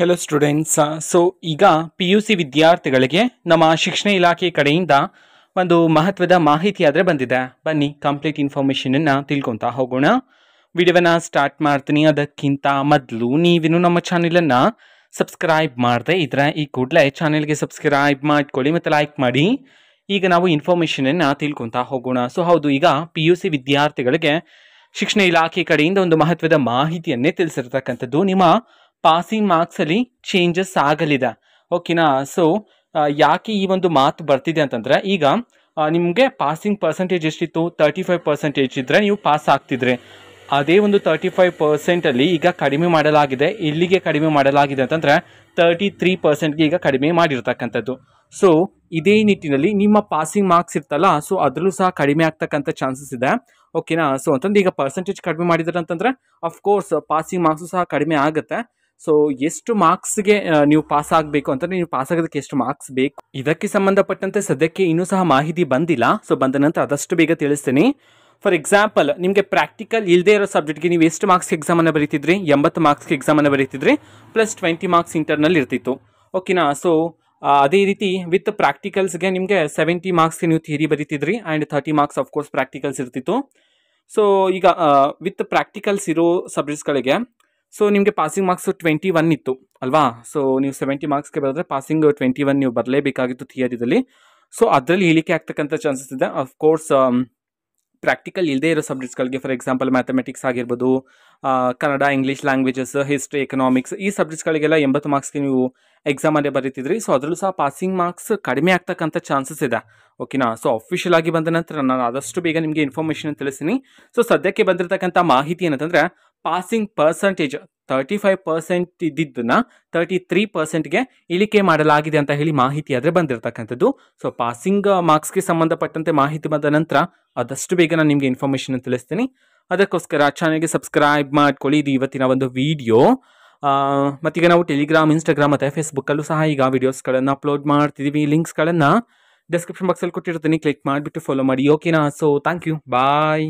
Hello students. ಈಗ P U C ವಿದ್ಯಾರ್ಥಿಗಳಿಗೆ ನಮ್ಮ ಶಿಕ್ಷಣ ಇಲಾಖೆ ಕಡೆಯಿಂದ ಒಂದು ಮಹತ್ವದ ಮಾಹಿತಿ ಆದರೆ ಬಂದಿದೆ. ಬನ್ನಿ ಕಂಪ್ಲೀಟ್ ಇನ್ಫಾರ್ಮೇಷನನ್ನು ತಿಳ್ಕೊತಾ ಹೋಗೋಣ. ವಿಡಿಯೋವನ್ನು ಸ್ಟಾರ್ಟ್ ಮಾಡ್ತೀನಿ. ಅದಕ್ಕಿಂತ ಮೊದಲು ನೀವಿನ್ನು ನಮ್ಮ ಚಾನೆಲನ್ನು ಸಬ್ಸ್ಕ್ರೈಬ್ ಮಾಡದೆ ಇದ್ರೆ ಈ ಕೂಡಲೇ ಚಾನೆಲ್ಗೆ ಸಬ್ಸ್ಕ್ರೈಬ್ ಮಾಡ್ಕೊಳ್ಳಿ ಮತ್ತು ಲೈಕ್ ಮಾಡಿ. ಈಗ ನಾವು ಇನ್ಫಾರ್ಮೇಷನನ್ನು ತಿಳ್ಕೊತಾ ಹೋಗೋಣ. ಹೌದು, ಈಗ ಪಿ ಯು ಸಿ ವಿದ್ಯಾರ್ಥಿಗಳಿಗೆ ಶಿಕ್ಷಣ ಇಲಾಖೆ ಕಡೆಯಿಂದ ಒಂದು ಮಹತ್ವದ ಮಾಹಿತಿಯನ್ನೇ ತಿಳಿಸಿರ್ತಕ್ಕಂಥದ್ದು. ನಿಮ್ಮ ಪಾಸಿಂಗ್ ಮಾರ್ಕ್ಸಲ್ಲಿ ಚೇಂಜಸ್ ಆಗಲಿದೆ, ಓಕೆನಾ. ಯಾಕೆ ಈ ಒಂದು ಮಾತು ಬರ್ತಿದೆ ಅಂತಂದರೆ, ಈಗ ನಿಮಗೆ ಪಾಸಿಂಗ್ ಪರ್ಸೆಂಟೇಜ್ ಎಷ್ಟಿತ್ತು? 35% ಇದ್ದರೆ ನೀವು ಪಾಸ್ ಆಗ್ತಿದ್ರೆ, ಅದೇ ಒಂದು 35%ಅಲ್ಲಿ ಈಗ ಕಡಿಮೆ ಮಾಡಲಾಗಿದೆ. ಇಲ್ಲಿಗೆ ಕಡಿಮೆ ಮಾಡಲಾಗಿದೆ ಅಂತಂದರೆ 33%ಗೆ ಈಗ ಕಡಿಮೆ ಮಾಡಿರ್ತಕ್ಕಂಥದ್ದು. ಇದೇ ನಿಟ್ಟಿನಲ್ಲಿ ನಿಮ್ಮ ಪಾಸಿಂಗ್ ಮಾರ್ಕ್ಸ್ ಇರ್ತಲ್ಲ, ಅದರಲ್ಲೂ ಸಹ ಕಡಿಮೆ ಆಗ್ತಕ್ಕಂಥ ಚಾನ್ಸಸ್ ಇದೆ, ಓಕೆನಾ. ಅಂತಂದ್ರೆ ಈಗ ಪರ್ಸೆಂಟೇಜ್ ಕಡಿಮೆ ಮಾಡಿದ್ದಾರೆ ಅಂತಂದರೆ ಅಫ್ಕೋರ್ಸ್ ಪಾಸಿಂಗ್ ಮಾರ್ಕ್ಸು ಸಹ ಕಡಿಮೆ ಆಗುತ್ತೆ. ಎಷ್ಟು ಮಾರ್ಕ್ಸ್ಗೆ ನೀವು ಪಾಸ್ ಆಗಬೇಕು ಅಂತಂದರೆ, ನೀವು ಪಾಸ್ ಆಗೋದಕ್ಕೆ ಎಷ್ಟು ಮಾರ್ಕ್ಸ್ ಬೇಕು, ಇದಕ್ಕೆ ಸಂಬಂಧಪಟ್ಟಂತೆ ಸದ್ಯಕ್ಕೆ ಇನ್ನೂ ಸಹ ಮಾಹಿತಿ ಬಂದಿಲ್ಲ. ಬಂದ ನಂತರ ಆದಷ್ಟು ಬೇಗ ತಿಳಿಸ್ತೀನಿ. ಫಾರ್ ಎಕ್ಸಾಂಪಲ್, ನಿಮಗೆ ಪ್ರಾಕ್ಟಿಕಲ್ ಇಲ್ಲದೆ ಇರೋ ಸಬ್ಜೆಕ್ಟ್ಗೆ ನೀವು ಎಷ್ಟು ಮಾರ್ಕ್ಸ್ಗೆ ಎಕ್ಸಾಮನ್ನು ಬರೀತಿದ್ರಿ? 80 ಮಾರ್ಕ್ಸ್ಗೆ ಎಕ್ಸಾಮನ್ನು ಬರೀತಿದ್ರಿ, ಪ್ಲಸ್ 20 ಮಾರ್ಕ್ಸ್ ಇಂಟರ್ನಲ್ ಇರ್ತಿತ್ತು, ಓಕೆನಾ. ಅದೇ ರೀತಿ ವಿತ್ ಪ್ರಾಕ್ಟಿಕಲ್ಸ್ಗೆ ನಿಮಗೆ 70 ಮಾರ್ಕ್ಸ್ಗೆ ನೀವು ಥಿಯರಿ ಬರೀತಿದ್ರಿ ಆ್ಯಂಡ್ 30 ಮಾರ್ಕ್ಸ್ ಆಫ್ಕೋರ್ಸ್ ಪ್ರಾಕ್ಟಿಕಲ್ಸ್ ಇರ್ತಿತ್ತು. ಈಗ ವಿತ್ ಪ್ರಾಕ್ಟಿಕಲ್ಸ್ ಇರೋ ಸಬ್ಜೆಕ್ಟ್ಸ್ಗಳಿಗೆ ನಿಮಗೆ ಪಾಸಿಂಗ್ ಮಾರ್ಕ್ಸ್ 21 ಇತ್ತು ಅಲ್ವಾ. ನೀವು 70 ಮಾರ್ಕ್ಸ್ಗೆ ಬರೆದ್ರೆ ಪಾಸಿಂಗ್ 21 ನೀವು ಬರಲೇಬೇಕಾಗಿತ್ತು ಥಿಯರಿದಲ್ಲಿ. ಅದರಲ್ಲಿ ಇಳಿಕೆ ಆಗ್ತಕ್ಕಂಥ ಚಾನ್ಸಸ್ ಇದೆ. ಅಫ್ಕೋರ್ಸ್ ಪ್ರಾಕ್ಟಿಕಲ್ ಇಲ್ಲದೆ ಇರೋ ಸಬ್ಜೆಕ್ಟ್ಸ್ಗಳಿಗೆ, ಫಾರ್ ಎಕ್ಸಾಂಪಲ್ ಮ್ಯಾಥಮೆಟಿಕ್ಸ್ ಆಗಿರ್ಬೋದು, Kannada, English languages, history, economics, ಈ ಸಬ್ಜೆಕ್ಟ್ಸ್ಗಳಿಗೆಲ್ಲ 80 ಮಾರ್ಕ್ಸ್ಗೆ ನೀವು ಎಕ್ಸಾಮಲ್ಲೇ ಬರೀತಿದ್ರಿ. ಅದರಲ್ಲೂ ಸಹ ಪಾಸಿಂಗ್ ಮಾರ್ಕ್ಸ್ ಕಡಿಮೆ ಆಗ್ತಕ್ಕಂಥ ಚಾನ್ಸಸ್ ಇದೆ, ಓಕೆನಾ. ಅಫಿಷಿಯಲ್ ಆಗಿ ಬಂದ ನಂತರ ನಾನು ಆದಷ್ಟು ಬೇಗ ನಿಮಗೆ ಇನ್ಫಾರ್ಮೇಷನ್ ತಿಳಿಸ್ತೀನಿ. ಸದ್ಯಕ್ಕೆ ಬಂದಿರತಕ್ಕಂಥ ಮಾಹಿತಿ ಏನಂತಂದರೆ, ಪಾಸಿಂಗ್ ಪರ್ಸೆಂಟೇಜ್ 35% ಇದ್ದಿದ್ದನ್ನು 33%ಗೆ ಇಳಿಕೆ ಮಾಡಲಾಗಿದೆ ಅಂತ ಹೇಳಿ ಮಾಹಿತಿ ಆದರೆ ಬಂದಿರತಕ್ಕಂಥದ್ದು. ಪಾಸಿಂಗ್ ಮಾರ್ಕ್ಸ್ಗೆ ಸಂಬಂಧಪಟ್ಟಂತೆ ಮಾಹಿತಿ ಬಂದ ನಂತರ ಆದಷ್ಟು ಬೇಗ ನಾನು ನಿಮಗೆ ಇನ್ಫಾರ್ಮೇಷನ್ ತಿಳಿಸ್ತೀನಿ. ಅದಕ್ಕೋಸ್ಕರ ಚಾನಲ್ಗೆ ಸಬ್ಸ್ಕ್ರೈಬ್ ಮಾಡ್ಕೊಳ್ಳಿ. ಇದು ಇವತ್ತಿನ ಒಂದು ವಿಡಿಯೋ. ಮತ್ತೀಗ ನಾವು ಟೆಲಿಗ್ರಾಮ್, ಇನ್ಸ್ಟಾಗ್ರಾಮ್ ಮತ್ತು ಫೇಸ್ಬುಕ್ಕಲ್ಲೂ ಸಹ ಈಗ ವಿಡಿಯೋಸ್ಗಳನ್ನು ಅಪ್ಲೋಡ್ ಮಾಡ್ತಿದ್ದೀವಿ. ಲಿಂಕ್ಸ್ಗಳನ್ನು ಡಿಸ್ಕ್ರಿಪ್ಷನ್ ಬಾಕ್ಸಲ್ಲಿ ಕೊಟ್ಟಿರ್ತೀನಿ, ಕ್ಲಿಕ್ ಮಾಡಿಬಿಟ್ಟು ಫಾಲೋ ಮಾಡಿ, ಓಕೆನಾ. Thank you, bye.